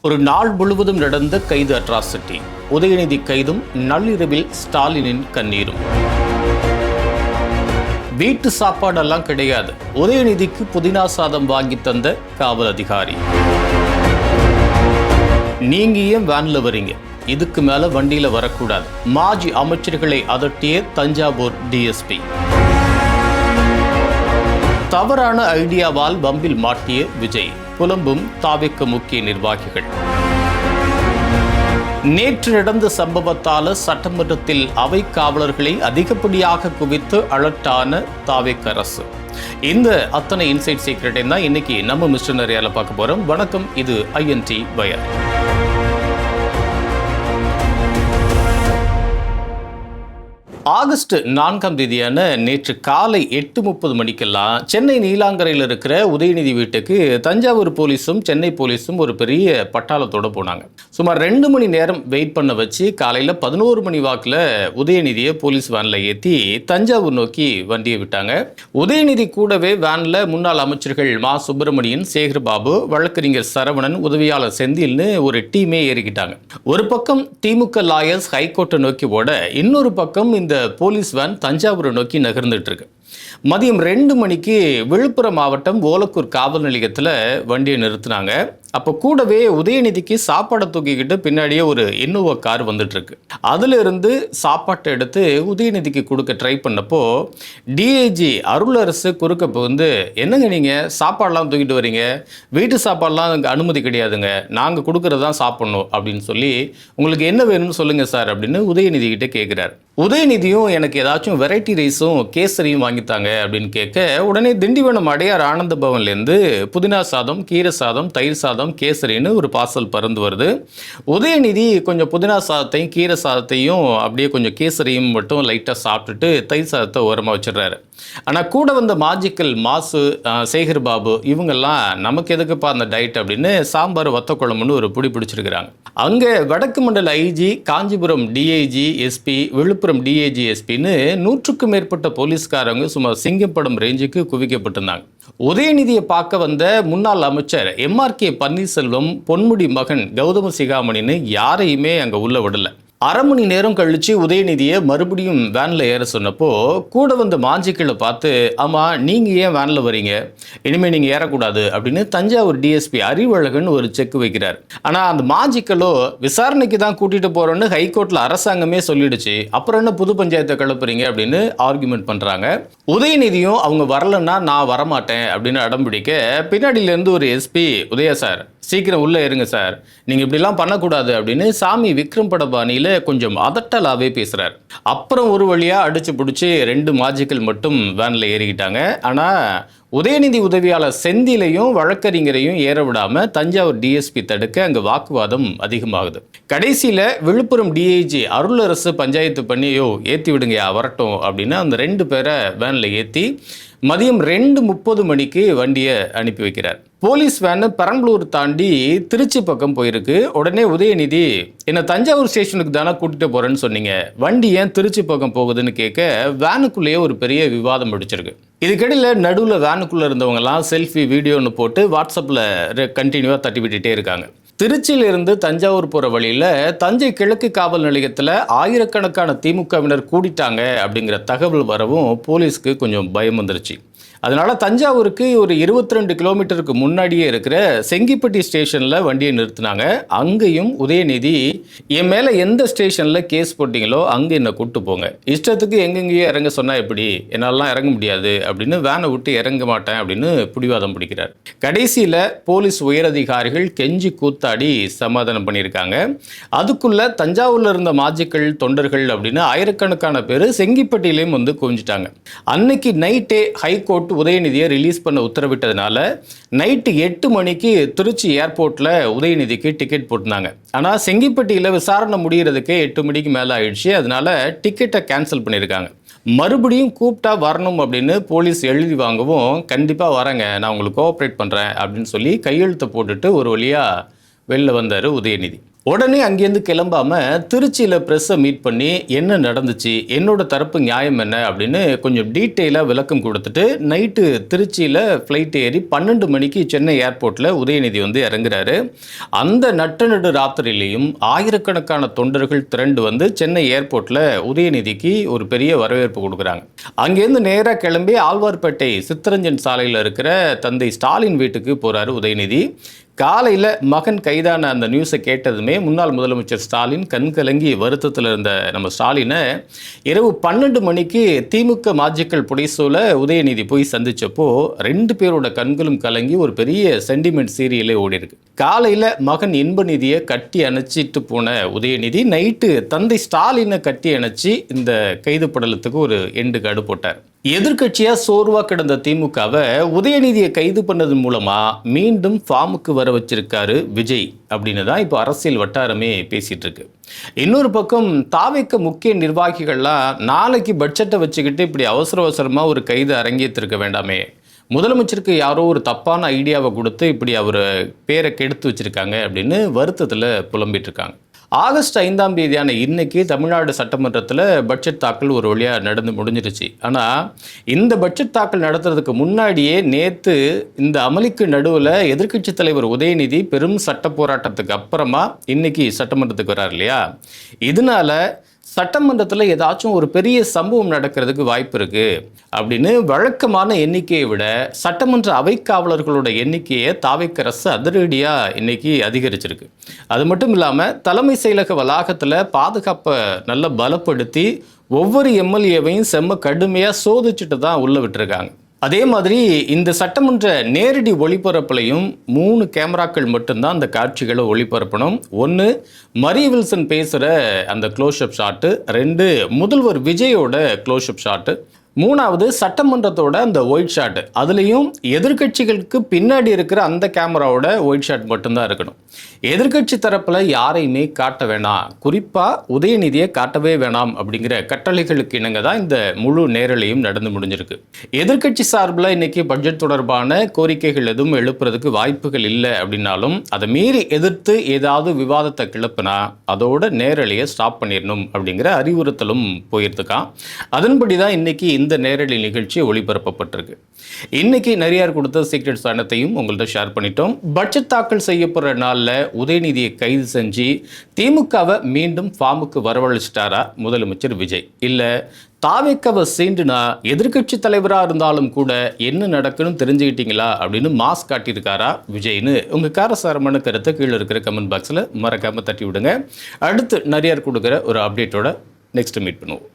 ஒரு நாள் முழுவதும் நடந்த கைது அட்ராசிட்டி. உதயநிதி கைதும் நள்ளிரவில் ஸ்டாலினின் கண்ணீரும். வீட்டு சாப்பாடெல்லாம் கிடையாது, உதயநிதிக்கு புதினா சாதம் வாங்கி தந்த காவல் அதிகாரி. நீங்க ஏன் வேன்ல வரீங்க, இதுக்கு மேல வண்டியில வரக்கூடாது, மாஜி அமைச்சர்களை அதட்டிய தஞ்சாவூர் டிஎஸ்பி. தவறான ஐடியாவால் வம்பில் மாட்டிய விஜய், புலம்பும் தாவிக்க முக்கிய நிர்வாகிகள். நேற்று நடந்த சம்பவத்தால சட்டமன்றத்தில் அவை காவலர்களை அதிகப்படியாக குவித்து அலட்டான தாவிக்க அரசு. இந்த அத்தனை இன்சைட் சீக்ரெட்டை தான் இன்னைக்கு நம்ம மிஸ்டர் நிறையால பார்க்க போறோம். வணக்கம், இது ஐஎன்டி வயர். ஆகஸ்ட் 4ஆம் தேதியான நேற்று காலை 8:30 மணிக்கெல்லாம் சென்னை நீலாங்கரையில் இருக்கிற உதயநிதி வீட்டுக்கு தஞ்சாவூர் போலீஸும் சென்னை போலீஸும் ஒரு பெரிய பட்டாளத்தோடு போனாங்க. சுமார் 2 மணி நேரம் வெயிட் பண்ண வச்சு காலையில் 11 மணி வாக்கில் உதயநிதியை போலீஸ் வேனில் ஏற்றி தஞ்சாவூர் நோக்கி வண்டியை விட்டாங்க. உதயநிதி கூடவே வேனில் முன்னாள் அமைச்சர்கள் மா சுப்பிரமணியன், சேகர்பாபு, வழக்கறிஞர் சரவணன், உதவியாளர் செந்தில்னு ஒரு டீமே ஏறிக்கிட்டாங்க. ஒரு பக்கம் திமுக லாயர்ஸ் ஹைகோர்ட்டை நோக்கி ஓட, இன்னொரு பக்கம் இந்த போலீஸ் வேன் தஞ்சாவூரை நோக்கி நகர்ந்துட்டு இருக்கு. மதியம் 2 மணிக்கு விழுப்புரம் மாவட்டம் ஓலக்கூர் காவல் நிலையத்தில் வண்டியை நிறுத்தினாங்க. அப்போ கூடவே உதயநிதிக்கு சாப்பாடை தூக்கிக்கிட்டு பின்னாடியே ஒரு இன்னோவா கார் வந்துட்டு இருக்கு. அதுல இருந்து சாப்பாட்டை எடுத்து உதயநிதிக்கு கொடுக்க ட்ரை பண்ணப்போ டிஐஜி அருளரசு குறுக்க வந்து, என்னங்க நீங்க சாப்பாடெல்லாம் தூக்கிட்டு வரீங்க, வீட்டு சாப்பாடெல்லாம் அனுமதி கிடையாதுங்க, நாங்கள் கொடுக்கறதான் சாப்பிடணும் அப்படின்னு சொல்லி, உங்களுக்கு என்ன வேணும்னு சொல்லுங்க சார் அப்படின்னு உதயநிதி கிட்ட கேட்கிறார். உதயநிதியும் எனக்கு ஏதாச்சும் வெரைட்டி ரைஸும் கேசரியும் வாங்கித்தாங்க அப்படின்னு கேட்க, உடனே திண்டிவனம் அடையார் ஆனந்த பவன்லேருந்து புதினா சாதம், கீரை சாதம், தயிர் சாதம், கேசரின்னு ஒரு பார்சல் பறந்து வருது. உதயநிதி கொஞ்சம் புதினா சாதத்தையும் கீரை சாதத்தையும் அப்படியே கொஞ்சம் கேசரியும் மட்டும் லைட்டாக சாப்பிட்டுட்டு தயிர் சாதத்தை ஓரமாக வச்சிடறாரு. ஆனால் கூட வந்த மாஜிக்கல் மாசு, சேகர்பாபு இவங்கெல்லாம் நமக்கு எதுக்குப்பா அந்த டயட் அப்படின்னு சாம்பார் வத்த குழம்புன்னு ஒரு புடி பிடிச்சிருக்கிறாங்க. அங்கே வடக்கு மண்டல IG, Kanchipuram DIG SP, Villupuram DIG எஸ்பின்னு 100க்கும் மேற்பட்ட போலீஸ்காரங்க சும்மா சிங்கப்படம் ரேஞ்சுக்கு குவிக்கப்பட்டிருந்தாங்க. உதயநிதியை பார்க்க வந்த முன்னாள் அமைச்சர் எம்ஆர்கே பன்னீர்செல்வம், பொன்முடி மகன் கௌதம சிகாமணின்னு யாரையுமே அங்கே உள்ள விடல. அரை மணி நேரம் கழிச்சு உதயநிதியை மறுபடியும் வேனில் ஏற சொன்னப்போ கூட வந்த மாஞ்சிக்களை பார்த்து, ஆமாம் நீங்கள் ஏன் வேனில் வரீங்க, இனிமேல் நீங்கள் ஏறக்கூடாது அப்படின்னு தஞ்சாவூர் டிஎஸ்பி அறிவழகன் ஒரு செக் வைக்கிறார். ஆனால் அந்த மாஞ்சிக்களோ விசாரணைக்கு தான் கூட்டிகிட்டு போகிறோன்னு ஹைகோர்ட்டில் அரசாங்கமே சொல்லிடுச்சு, அப்புறம் என்ன புது பஞ்சாயத்தை கிளப்புறீங்க அப்படின்னு ஆர்குமெண்ட் பண்ணுறாங்க. உதயநிதியும் அவங்க வரலன்னா நான் வரமாட்டேன் அப்படின்னு அடம்பிடிக்க, பின்னாடியிலேருந்து ஒரு எஸ்பி, உதயா சார் சீக்கிரம் உள்ளே இருங்க சார், நீங்கள் இப்படிலாம் பண்ணக்கூடாது அப்படின்னு சாமி விக்ரம் பட பாணியில் கொஞ்சம் அதட்டலாகவே பேசுகிறார். அப்புறம் ஒரு வழியாக அடித்து பிடிச்சி 2 மாஜிக்கல் மட்டும் வேனில் ஏறிக்கிட்டாங்க. ஆனால் உதயநிதி உதவியாளர் செந்திலையும் வழக்கறிஞரையும் ஏற விடாமல் தஞ்சாவூர் டிஎஸ்பி தடுக்க அங்கே வாக்குவாதம் அதிகமாகுது. கடைசியில் விழுப்புரம் டிஐஜி அருளரசு பஞ்சாயத்து பண்ணி, ஏற்றி விடுங்கயா வரட்டும் அப்படின்னு அந்த 2 பேரை வேனில் ஏற்றி மதியம் 2:30 மணிக்கு வண்டியை அனுப்பி வைக்கிறார். போலீஸ் வேனு பெரம்பலூர் தாண்டி திருச்சி பக்கம் போயிருக்கு. உடனே உதயநிதி, என்னை தஞ்சாவூர் ஸ்டேஷனுக்கு தானே கூட்டிட்டு போறேன்னு சொன்னீங்க, வண்டி ஏன் திருச்சி பக்கம் போகுதுன்னு கேட்க, வேனுக்குள்ளேயே ஒரு பெரிய விவாதம் முடிச்சிருக்கு. இதுக்கிடையில் நடுவில் வேனுக்குள்ளே இருந்தவங்கலாம் செல்ஃபி வீடியோன்னு போட்டு வாட்ஸ்அப்பில் கண்டினியூவாக தட்டி விட்டுட்டே இருக்காங்க. திருச்சியிலிருந்து தஞ்சாவூர் போகிற வழியில் தஞ்சை கிழக்கு காவல் நிலையத்தில் ஆயிரக்கணக்கான திமுகவினர் கூடிட்டாங்க அப்படிங்கிற தகவல் வரவும் போலீஸ்க்கு கொஞ்சம் பயம் வந்துருச்சு. அதனால் தஞ்சாவூருக்கு ஒரு 22 கிலோமீட்டருக்கு முன்னாடியே இருக்கிற செங்கிப்பட்டி ஸ்டேஷனில் வண்டியை நிறுத்தினாங்க. அங்கேயும் உதயநிதி, என் மேலே எந்த ஸ்டேஷனில் கேஸ் போட்டிங்களோ அங்கே என்னை கூப்பிட்டு போங்க, இஷ்டத்துக்கு எங்கெங்கேயோ இறங்க சொன்னால் எப்படி, என்னாலலாம் இறங்க முடியாது அப்படின்னு வேனை விட்டு இறங்க மாட்டேன் அப்படின்னு பிடிவாதம் பிடிக்கிறார். கடைசியில் போலீஸ் உயரதிகாரிகள் கெஞ்சி கூத்தாடி சமாதானம் பண்ணியிருக்காங்க. அதுக்குள்ளே தஞ்சாவூரில் இருந்த மாஜிக்கள், தொண்டர்கள் அப்படின்னு ஆயிரக்கணக்கான பேர் செங்கிப்பட்டியிலையும் வந்து குவிஞ்சிட்டாங்க. அன்னைக்கு நைட்டே ஹைகோர்ட் உதயநிதியை ரிலீஸ் பண்ண உத்தரவிட்டதுனால நைட்டு 8 மணிக்கு திருச்சி ஏர்போர்ட்டில் உதயநிதிக்கு டிக்கெட் போட்டிருந்தாங்க. ஆனால் செங்கிப்பட்டியில் விசாரணை முடிகிறதுக்கே 8 மணிக்கு மேலே ஆயிடுச்சு. அதனால டிக்கெட்டை கேன்சல் பண்ணியிருக்காங்க. மறுபடியும் கூப்பிட்டா வரணும் அப்படின்னு போலீஸ் எழுதி வாங்கவும், கண்டிப்பாக வரேங்க, நான் உங்களுக்கு கோஆப்ரேட் பண்ணுறேன் அப்படின்னு சொல்லி கையெழுத்தை போட்டுட்டு ஒரு வழியாக வெளில வந்தார் உதயநிதி. உடனே அங்கேருந்து கிளம்பாம திருச்சியில் ப்ரெஸ்ஸை மீட் பண்ணி என்ன நடந்துச்சு, என்னோட தரப்பு நியாயம் என்ன அப்படின்னு கொஞ்சம் டீட்டெயிலாக விளக்கம் கொடுத்துட்டு நைட்டு திருச்சியில் ஃப்ளைட் ஏறி 12 மணிக்கு சென்னை ஏர்போர்ட்டில் உதயநிதி வந்து இறங்குறாரு. அந்த நட்டு ராத்திரியிலையும் ஆயிரக்கணக்கான தொண்டர்கள் திரண்டு வந்து சென்னை ஏர்போர்ட்டில் உதயநிதிக்கு ஒரு பெரிய வரவேற்பு கொடுக்குறாங்க. அங்கேருந்து நேராக கிளம்பி ஆழ்வார்பேட்டை சித்தரஞ்சன் சாலையில் இருக்கிற தந்தை ஸ்டாலின் வீட்டுக்கு போகிறாரு உதயநிதி. காலையில் மகன் கைதான அந்த நியூஸை கேட்டதுமே முன்னாள் முதலமைச்சர் ஸ்டாலின் கண்கலங்கி வருத்தத்தில் இருந்த நம்ம ஸ்டாலினை இரவு 12 மணிக்கு திமுக மாஜிக்கல் புடைசூல உதயநிதி போய் சந்திச்சப்போ 2 பேரோட கண்களும் கலங்கி ஒரு பெரிய சென்டிமெண்ட் சீரியலே ஓடி இருக்கு. காலையில் மகன் இன்பநிதியை கட்டி அணைச்சிட்டு போன உதயநிதி நைட்டு தந்தை ஸ்டாலினை கட்டி அணைச்சி இந்த கைது படலத்துக்கு ஒரு எண்டுக்கு அடு போட்டார். எதிர்கட்சியாக சோர்வாக கிடந்த திமுகவை உதயநிதியை கைது பண்ணது மூலமாக மீண்டும் ஃபார்முக்கு வர வச்சிருக்காரு விஜய் அப்படின்னு தான் இப்போ அரசியல் வட்டாரமே பேசிகிட்டு இருக்கு. இன்னொரு பக்கம் தாவேக்க முக்கிய நிர்வாகிகள்லாம் நாளைக்கு பட்ஜெட்டை வச்சுக்கிட்டு இப்படி அவசரமாக ஒரு கைது அரங்கேற்றிருக்க வேண்டாமே, முதலமைச்சருக்கு யாரோ ஒரு தப்பான ஐடியாவை கொடுத்து இப்படி அவர் பேரை கெடுத்து வச்சுருக்காங்க அப்படின்னு வருத்தத்தில் புலம்பிட்டு இருக்காங்க. ஆகஸ்ட் 5ஆம் தேதியான இன்னைக்கு தமிழ்நாடு சட்டமன்றத்தில் பட்ஜெட் தாக்கல் ஒரு வழியாக நடந்து முடிஞ்சிருச்சு. ஆனால் இந்த பட்ஜெட் தாக்கல் நடத்துறதுக்கு முன்னாடியே நேற்று இந்த அமளிக்கு நடுவில் எதிர்க்கட்சித் தலைவர் உதயநிதி பெரும் சட்ட போராட்டத்துக்கு அப்புறமா இன்னைக்கு சட்டமன்றத்துக்கு வர்றார் இல்லையா, இதனால சட்டமன்றத்தில் ஏதாச்சும் ஒரு பெரிய சம்பவம் நடக்கிறதுக்கு வாய்ப்பு இருக்குது அப்படின்னு வழக்கமான எண்ணிக்கையை விட சட்டமன்ற அவைக்காவலர்களோட எண்ணிக்கையை தாவேக்க அரசு அதிரடியாக இன்னைக்கு அதிகரிச்சிருக்கு. அது மட்டும் இல்லாமல் தலைமை செயலக வளாகத்தில் பாதுகாப்பை நல்லா பலப்படுத்தி ஒவ்வொரு எம்எல்ஏவையும் செம்ம கடுமையாக சோதிச்சுட்டு தான் உள்ளே விட்டுருக்காங்க. அதே மாதிரி இந்த சட்டமன்ற நேரடி ஒளிபரப்புலையும் 3 கேமராக்கள் மட்டும்தான் அந்த காட்சிகளை ஒளிபரப்பணும். 1 மரிய வில்சன் பேசுகிற அந்த க்ளோஸ்அப் ஷாட்டு, 2 முதல்வர் விஜயோட க்ளோஸ்அப் ஷாட்டு, 3வது சட்டமன்றத்தோட அந்த ஒயிட் ஷாட், அதுலேயும் எதிர்கட்சிகளுக்கு பின்னாடி இருக்கிற அந்த கேமராவோட ஒயிட் ஷாட் மட்டும்தான் இருக்கணும். எதிர்கட்சி தரப்பில் யாரையுமே காட்ட வேணாம், குறிப்பாக உதயநிதியை காட்டவே வேணாம் அப்படிங்கிற கட்டளைகளுக்கு இணங்க தான் இந்த முழு நேரலையும் நடந்து முடிஞ்சிருக்கு. எதிர்கட்சி சார்பில் இன்னைக்கு பட்ஜெட் தொடர்பான கோரிக்கைகள் எதுவும் எழுப்புறதுக்கு வாய்ப்புகள் இல்லை அப்படின்னாலும் அதை மீறி எதிர்த்து ஏதாவது விவாதத்தை கிளப்புனா அதோட நேரலையை ஸ்டாப் பண்ணிடணும் அப்படிங்கிற அறிவுறுத்தலும் போயிருந்துக்கான். அதன்படி தான் இன்னைக்கு இந்த நேரடி நிகழ்ச்சி ஒளிபரப்பப்பட்டிருக்கு. இன்னைக்கு நிறையார் கொடுத்த சீக்ரெட்ஸ் அனைத்தையும் உங்கள்கிட்ட ஷேர் பண்ணிட்டோம். பட்ஜெட் தாக்கல் செய்யப்படுற நாளில் உதயநிதியை கைது செஞ்சு திமுகவை மீண்டும் ஃபார்முக்கு வரவழைச்சிட்டாரா முதலமைச்சர் விஜய், இல்லை தாவேக்கவை சீண்டுனா எதிர்கட்சி தலைவராக இருந்தாலும் கூட என்ன நடக்குன்னு தெரிஞ்சுக்கிட்டீங்களா அப்படின்னு மாஸ் காட்டியிருக்காரா விஜய்னு உங்கள் காரசாரமான கருத்தை கீழே இருக்கிற கமெண்ட் பாக்ஸில் மறக்காமல் தட்டி விடுங்க. அடுத்து நிறையார் கொடுக்குற ஒரு அப்டேட்டோட நெக்ஸ்ட் மீட் பண்ணுவோம்.